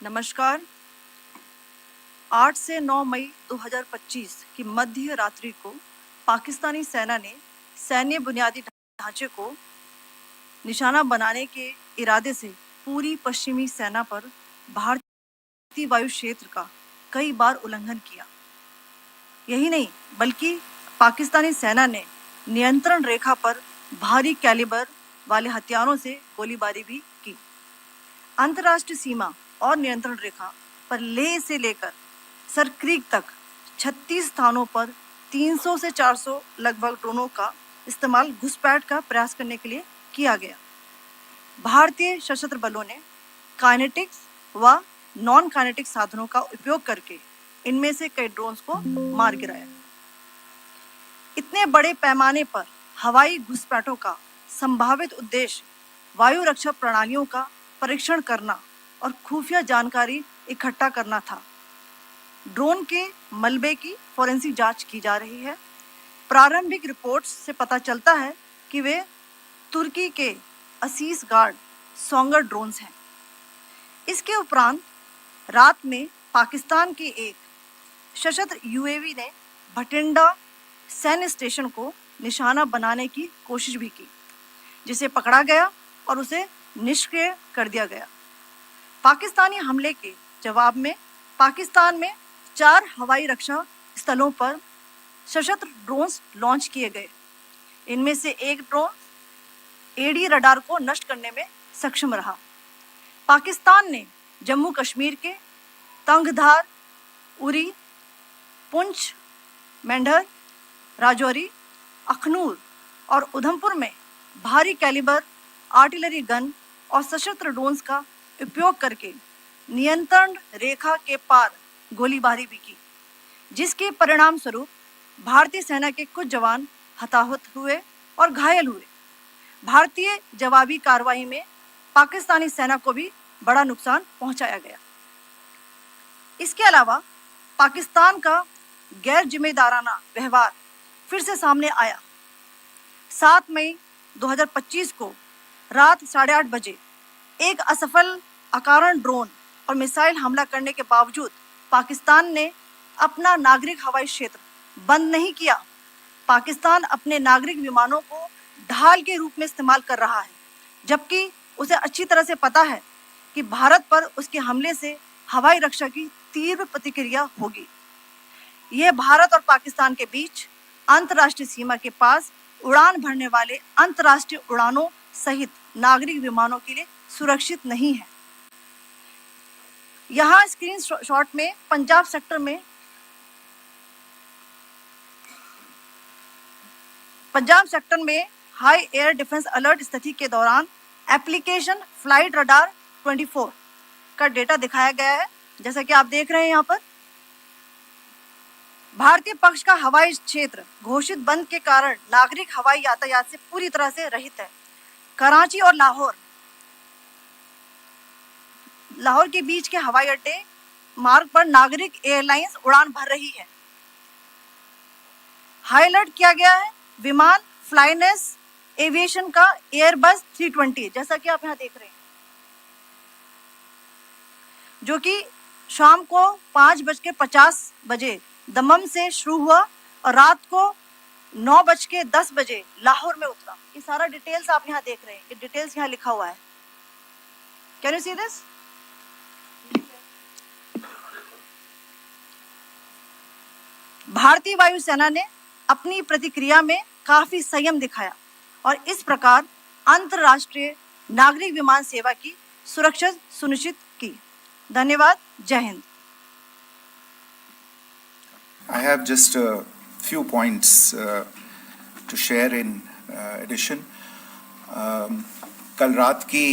नमस्कार। 8 से 9 मई 2025 की मध्य रात्रि को पाकिस्तानी सेना ने सैन्य बुनियादी ढांचे को निशाना बनाने के इरादे से पूरी पश्चिमी सेना पर भारतीय वायु क्षेत्र का कई बार उल्लंघन किया। यही नहीं बल्कि पाकिस्तानी सेना ने नियंत्रण रेखा पर भारी कैलिबर वाले हथियारों से गोलीबारी भी की। अंतर्राष्ट्रीय सीमा और नियंत्रण रेखा पर लेह से लेकर सर क्रीक तक 36 स्थानों पर 300 से 400 लगभग ड्रोनों का इस्तेमाल घुसपैठ का प्रयास करने के लिए किया गया। भारतीय सशस्त्र बलों ने काइनेटिक्स व नॉन काइनेटिक साधनों का उपयोग करके इनमें से कई ड्रोन्स को मार गिराया। इतने बड़े पैमाने पर हवाई घुसपैठों का संभावित उद्देश्य वायु रक्षा प्रणालियों का परीक्षण करना और खुफिया जानकारी इकट्ठा करना था। ड्रोन के मलबे की फोरेंसिक जांच की जा रही है। प्रारंभिक रिपोर्ट्स से पता चलता है कि वे तुर्की के असीस गार्ड सोंगर ड्रोन्स हैं। इसके उपरांत रात में पाकिस्तान के एक सशस्त्र यूएवी ने भटिंडा सैन्य स्टेशन को निशाना बनाने की कोशिश भी की, जिसे पकड़ा गया और उसे निष्क्रिय कर दिया गया। पाकिस्तानी हमले के जवाब में पाकिस्तान में 4 हवाई रक्षा स्थलों पर सशस्त्र ड्रोन्स लॉन्च किए गए। इनमें से एक ड्रोन एडी रडार को नष्ट करने में सक्षम रहा। पाकिस्तान ने जम्मू कश्मीर के तंगधार, उरी, पुंछ, मेंढर, राजौरी, अखनूर और उधमपुर में भारी कैलिबर आर्टिलरी गन और सशस्त्र ड्रोन्स का उपयोग करके नियंत्रण रेखा के पार गोलीबारी भी की, जिसके परिणाम स्वरूप भारतीय सेना के कुछ जवान हताहत हुए और घायल हुए। भारतीय जवाबी कार्रवाई में पाकिस्तानी सेना को भी बड़ा नुकसान पहुंचाया गया। इसके अलावा पाकिस्तान का गैर जिम्मेदाराना व्यवहार फिर से सामने आया। 7 मई 2025 को रात 8:30 बजे एक असफल अकारण ड्रोन और मिसाइल हमला करने के बावजूद पाकिस्तान ने अपना नागरिक हवाई क्षेत्र बंद नहीं किया। पाकिस्तान अपने नागरिक विमानों को ढाल के रूप में इस्तेमाल कर रहा है, जबकि उसे अच्छी तरह से पता है कि भारत पर उसके हमले से हवाई रक्षा की तीव्र प्रतिक्रिया होगी। यह भारत और पाकिस्तान के बीच अंतर्राष्ट्रीय सीमा के पास उड़ान भरने वाले अंतर्राष्ट्रीय उड़ानों सहित नागरिक विमानों के लिए सुरक्षित नहीं है। यहाँ स्क्रीन शॉट में पंजाब सेक्टर में हाई एयर डिफेंस अलर्ट स्थिति के दौरान एप्लीकेशन फ्लाइट रडार 24 का डेटा दिखाया गया है। जैसा कि आप देख रहे हैं, यहाँ पर भारतीय पक्ष का हवाई क्षेत्र घोषित बंद के कारण नागरिक हवाई यातायात से पूरी तरह से रहित है। कराची और लाहौर के बीच के हवाई अड्डे मार्ग पर नागरिक एयरलाइंस उड़ान भर रही है। हाई अलर्ट किया गया है विमान फ्लाइनेस एविएशन का एयरबस 320, जैसा कि आप यहाँ देख रहे हैं, जो कि शाम को 5:50 बजे दमम से शुरू हुआ और रात को 9:10 बजे लाहौर में उतरा। ये सारा डिटेल्स आप यहाँ देख रहे हैं। ये डिटेल्स यहाँ लिखा हुआ है। Can you see this? भारतीय वायुसेना ने अपनी प्रतिक्रिया में काफी संयम दिखाया और इस प्रकार अंतर्राष्ट्रीय नागरिक विमान सेवा की सुरक्षा सुनिश्चित की। धन्यवाद। जय Hind. I have just a few points to share in addition. कल रात की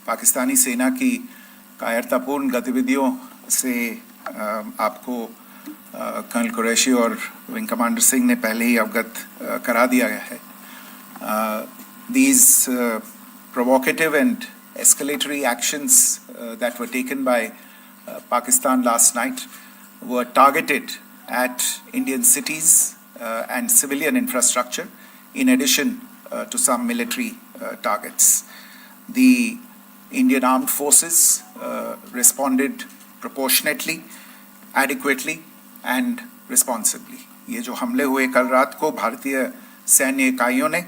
पाकिस्तानी सेना की कायरतापूर्ण गतिविधियों से आपको कर्नल कुरैशी और विंग कमांडर सिंह ने पहले ही अवगत करा दिया गया है। These provocative and escalatory actions that were taken by Pakistan last night were targeted at Indian cities and civilian infrastructure, in addition to some military targets. The Indian armed forces responded proportionately, adequately and responsibly. ये जो हमले हुए कल रात को भारतीय सैन्य इकाइयों ने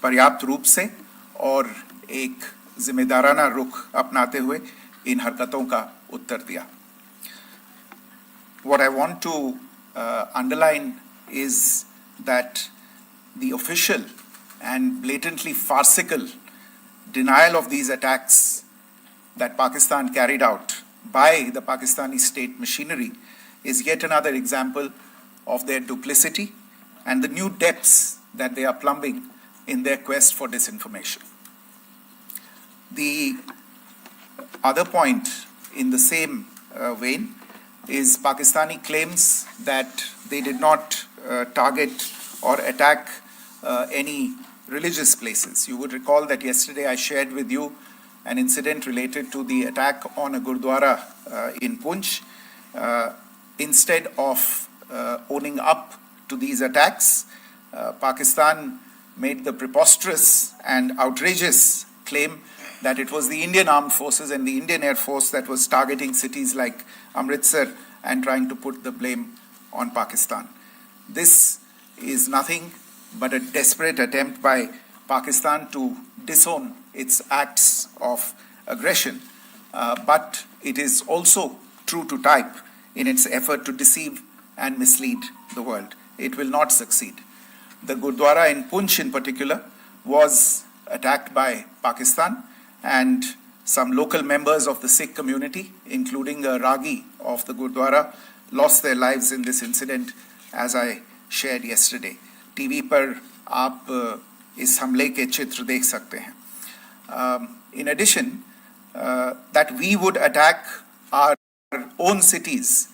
पर्याप्त रूप से और एक जिम्मेदाराना रुख अपनाते हुए इन हरकतों का उत्तर दिया. What I want to underline is that the official and blatantly farcical denial of these attacks that Pakistan carried out by the Pakistani state machinery is yet another example of their duplicity and the new depths that they are plumbing in their quest for disinformation. The other point in the same vein is Pakistani claims that they did not target or attack any religious places. You would recall that yesterday I shared with you an incident related to the attack on a Gurdwara in Punch. Instead of owning up to these attacks, Pakistan made the preposterous and outrageous claim that it was the Indian Armed Forces and the Indian Air Force that was targeting cities like Amritsar and trying to put the blame on Pakistan. This is nothing but a desperate attempt by Pakistan to disown its acts of aggression, but it is also true to type in its effort to deceive and mislead the world. It will not succeed. The Gurdwara in Punch in particular was attacked by Pakistan, and some local members of the Sikh community, including a Ragi of the Gurdwara, lost their lives in this incident, as I shared yesterday. TV पर आप इस हमले के चित्र देख सकते हैं. In addition, that we would attack our own cities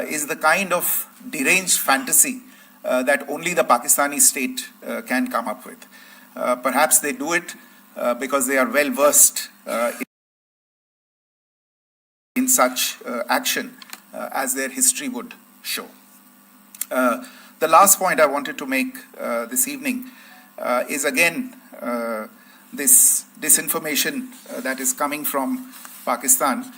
is the kind of deranged fantasy that only the Pakistani state can come up with. Perhaps they do it because they are well versed in such action as their history would show. The last point I wanted to make this evening is again this disinformation that is coming from Pakistan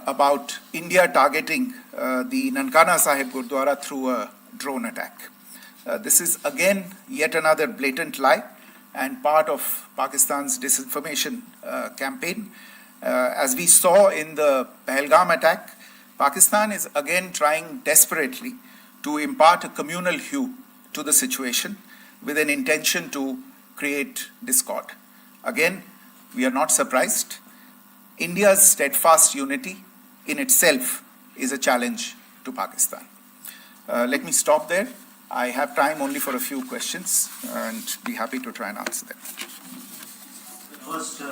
about India targeting the Nankana Sahib Gurdwara through a drone attack. This is again yet another blatant lie and part of Pakistan's disinformation campaign. As we saw in the Pahalgam attack, Pakistan is again trying desperately to impart a communal hue to the situation with an intention to create discord. Again, we are not surprised. India's steadfast unity in itself is a challenge to Pakistan. Let me stop there. I have time only for a few questions and be happy to try and answer them. First,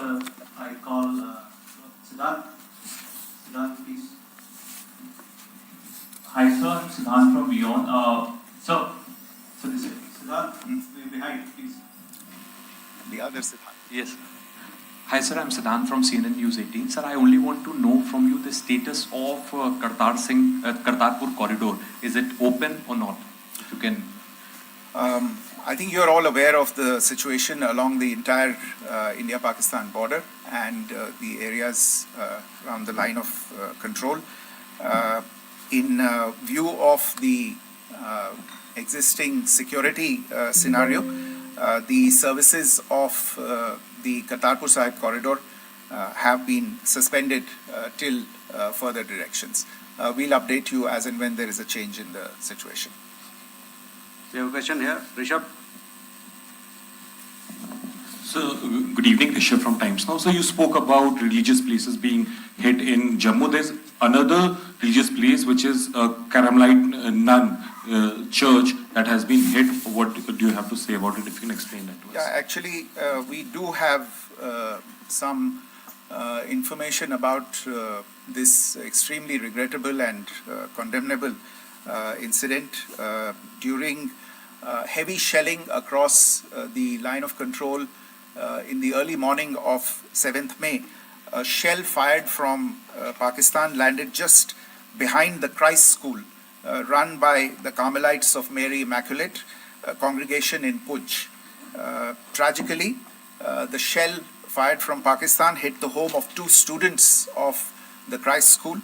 I call Siddharth. Siddharth, please. Hi, sir. I'm Siddharth from Beyond. So this is Siddharth. Behind, please. The other Siddharth. Yes. Hi, sir. I'm Siddharth from CNN News 18. Sir, I only want to know from you the status of Kartarpur corridor. Is it open or not? If you can. I think you're all aware of the situation along the entire India-Pakistan border and the areas around the line of control. In view of the existing security scenario, the services of the Kartarpur Sahib corridor have been suspended till further directions. We'll update you as and when there is a change in the situation. We have a question here. Rishabh. So, good evening, Rishabh from Times Now. So, you spoke about religious places being hit in Jammu. There's another religious place which is a Carmelite nun church that has been hit. What do you have to say about it? If you can explain that to us. Yeah, actually, we do have some information about this extremely regrettable and condemnable incident. During heavy shelling across the line of control in the early morning of 7th May, a shell fired from Pakistan landed just behind the Christ School run by the Carmelites of Mary Immaculate congregation in Puj. Tragically, the shell fired from Pakistan hit the home of two students of the Christ School.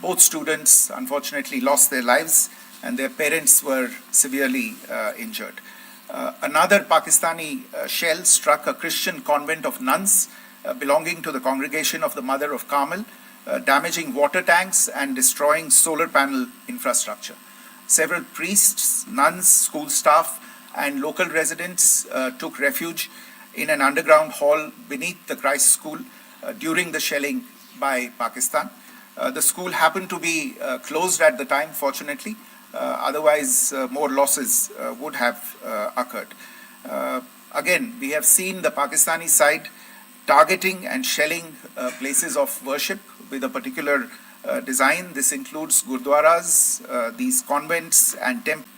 Both students unfortunately lost their lives and their parents were severely injured. Another Pakistani shell struck a Christian convent of nuns belonging to the congregation of the Mother of Carmel, damaging water tanks and destroying solar panel infrastructure. Several priests, nuns, school staff, and local residents took refuge in an underground hall beneath the Christ School during the shelling by Pakistan. The school happened to be closed at the time, fortunately. Otherwise, more losses would have occurred. Again, we have seen the Pakistani side targeting and shelling places of worship with a particular design. This includes gurdwaras, these convents and temples.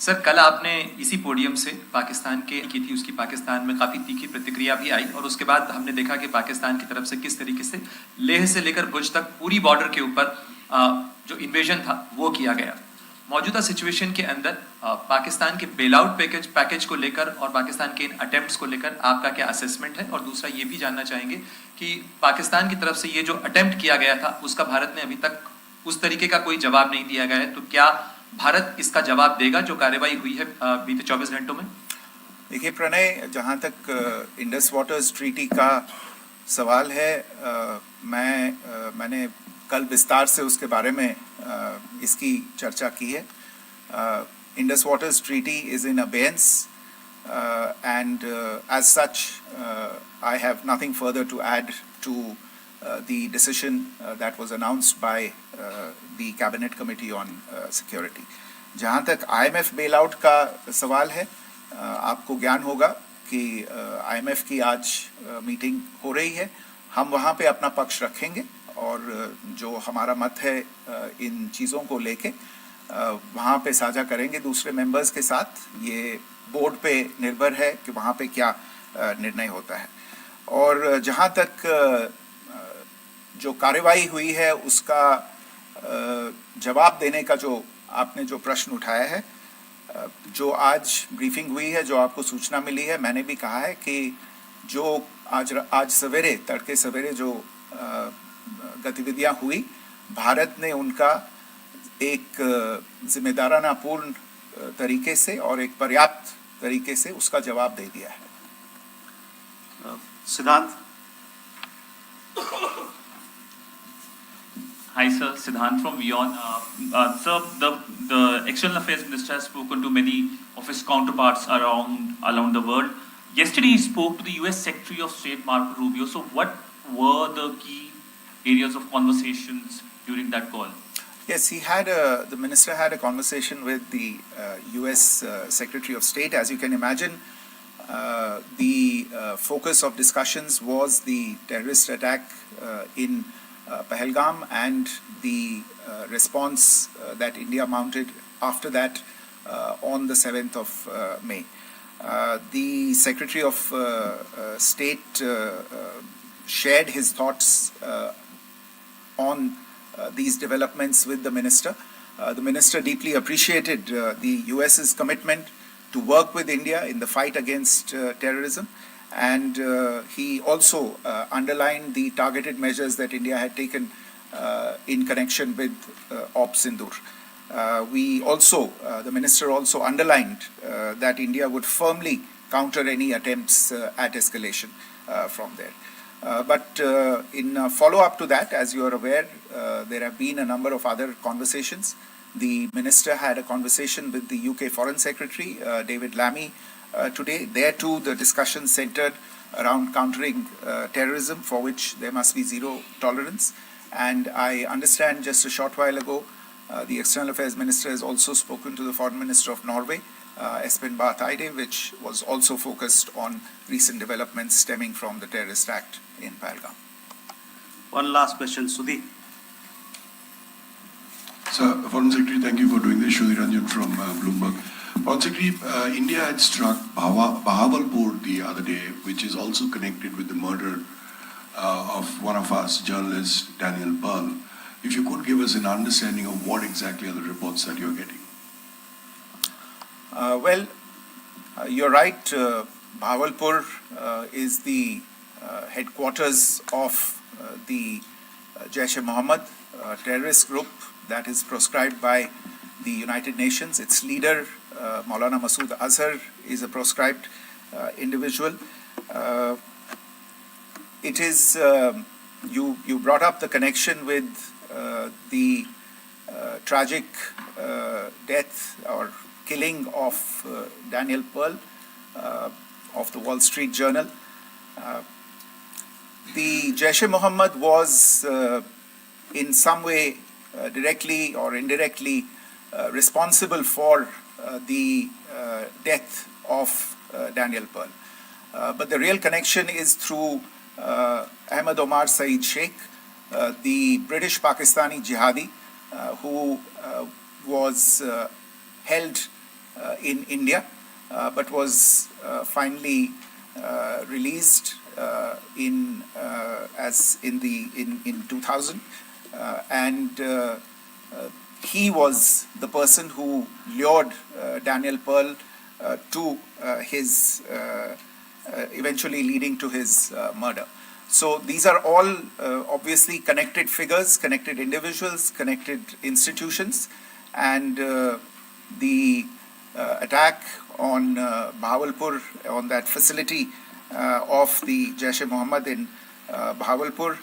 Sir कल आपने इसी podium से पाकिस्तान की थी, उसकी पाकिस्तान में काफ़ी तीखी प्रतिक्रिया भी आई और उसके बाद हमने देखा कि पाकिस्तान की तरफ से किस तरीके से लेह से लेकर भुज तक पूरी बॉर्डर के ऊपर जो इन्वेजन था वो किया गया। मौजूदा सिचुएशन के अंदर पाकिस्तान के बेल आउट पैकेज को लेकर और पाकिस्तान के इन अटेम्प्ट्स को लेकर आपका क्या असेसमेंट है? और दूसरा ये भी जानना चाहेंगे कि पाकिस्तान की तरफ से ये जो अटेम्प्ट किया गया था उसका भारत ने अभी तक उस तरीके का कोई जवाब नहीं दिया गया है, तो क्या भारत इसका जवाब देगा जो कार्रवाई हुई है बीते 24 घंटों में? देखिए प्रणय, जहाँ तक इंडस वाटर्स ट्रीटी का सवाल है, मैंने कल विस्तार से उसके बारे में इसकी चर्चा की है. Indus waters treaty is in abeyance and as such I have nothing further to add to the decision that was announced by the Cabinet Committee on Security. जहाँ तक IMF bailout का सवाल है, आपको ज्ञान होगा कि IMF की आज मीटिंग हो रही है. हम वहाँ पे अपना पक्ष रखेंगे और जो हमारा मत है इन चीज़ों को लेके वहाँ पे साझा करेंगे दूसरे मेंबर्स के साथ. ये बोर्ड पे निर्भर है कि वहाँ पे क्या निर्णय होता है. और जहाँ तक जो कार्रवाई हुई है उसका जवाब देने का जो आपने जो प्रश्न उठाया है, जो आज ब्रीफिंग हुई है, जो आपको सूचना मिली है, मैंने भी कहा है कि जो आज सवेरे तड़के सवेरे जो गतिविधियां हुई, भारत ने उनका एक जिम्मेदाराना पूर्ण तरीके से और एक पर्याप्त तरीके से उसका जवाब दे दिया है. सिद्धांत. Hi sir, Siddhant from Beyond. Sir, the External Affairs Minister has spoken to many of his counterparts around the world. Yesterday he spoke to the US Secretary of State Marco Rubio. So what were the key areas of conversations during that call? Yes, the minister had a conversation with the US Secretary of State. As you can imagine, the focus of discussions was the terrorist attack in Pahalgam and the response that India mounted after that on the 7th of May. The Secretary of State shared his thoughts on these developments with the minister. The minister deeply appreciated the US's commitment to work with India in the fight against terrorism, and he also underlined the targeted measures that India had taken in connection with Ops Sindoor. The minister also underlined that India would firmly counter any attempts at escalation from there. But in follow-up to that, as you are aware, there have been a number of other conversations. The minister had a conversation with the UK Foreign Secretary, David Lammy, today. There too, the discussion centered around countering terrorism, for which there must be zero tolerance. And I understand just a short while ago, the External Affairs Minister has also spoken to the Foreign Minister of Norway, Espen Barth Eide, which was also focused on recent developments stemming from the terrorist act in Pahalgam. One last question, Sudhi. Sir, Foreign Secretary, thank you for doing this. Sudhi Ranjan from Bloomberg. Foreign Secretary, India had struck Bahawalpur the other day, which is also connected with the murder of one of us, journalist Daniel Pearl. If you could give us an understanding of what exactly are the reports that you're getting. You're right. Bahawalpur is the headquarters of the Jaish-e-Mohammed terrorist group that is proscribed by the United Nations. Its leader, Maulana Masood Azhar, is a proscribed individual. It is, you brought up the connection with the tragic death or killing of Daniel Pearl of the Wall Street Journal. The Jaish-e-Mohammed was in some way directly or indirectly responsible for the death of Daniel Pearl. But the real connection is through Ahmed Omar Saeed Sheikh, the British Pakistani jihadi who was held in India but was finally released in 2000, and he was the person who lured Daniel Pearl to his eventually leading to his murder. So these are all obviously connected figures, connected individuals, connected institutions, and the attack on Bahawalpur, on that facility of the Jaish-e-Mohammed in Bahawalpur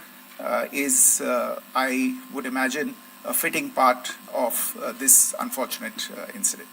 is, I would imagine, a fitting part of this unfortunate incident.